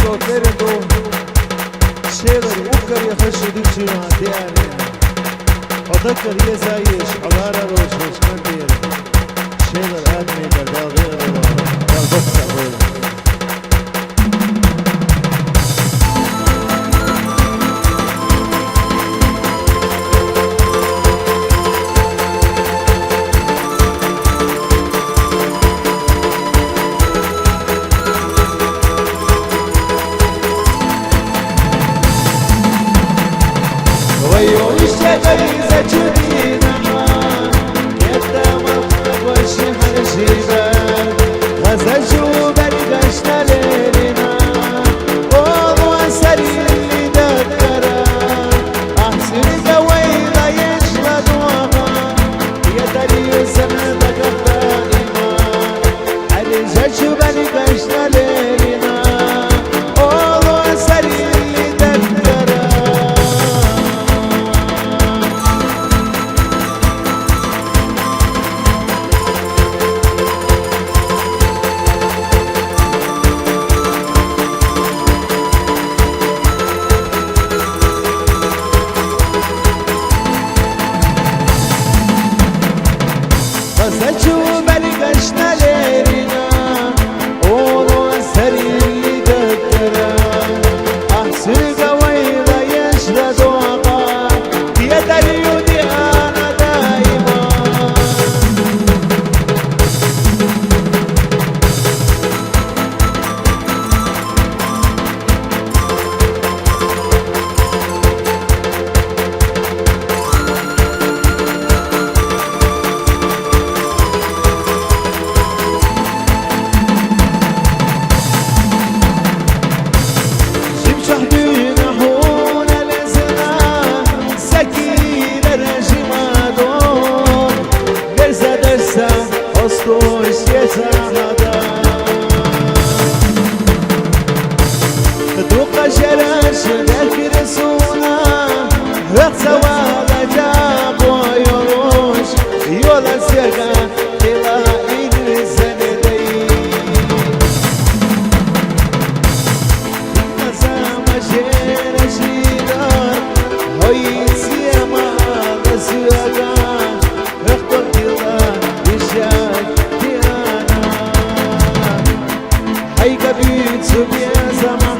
صوتيرتو شيرر وكر يخش ديشنا دياري وذكر يزايش على روش وشمندير شيرر آدمي برداغير والبصة غير ويو اشتغلي جديدة يتم وش حرشيبة غزجوا بالقشنا ليلنا والله سرير اللي ذكرى احسن قويضة يشهد وما يدري سندك الدائما الججوا بالقشنا ليلنا والله سرير اللي ذكرى سجوا بالقشنا ليلنا قولوا سري اللي ذكرى احسن قويضة يشهد وقع يا دريودي انا دايما Ostoś jezahada Duqa jarash Derki resuna Raqsa wada jaqo yorosh Yola sega Ila idri zanedai Nasama jera shidar Hoy siyama Rasuaga Raqtor dilan Ishaq Ay kabir su bir zaman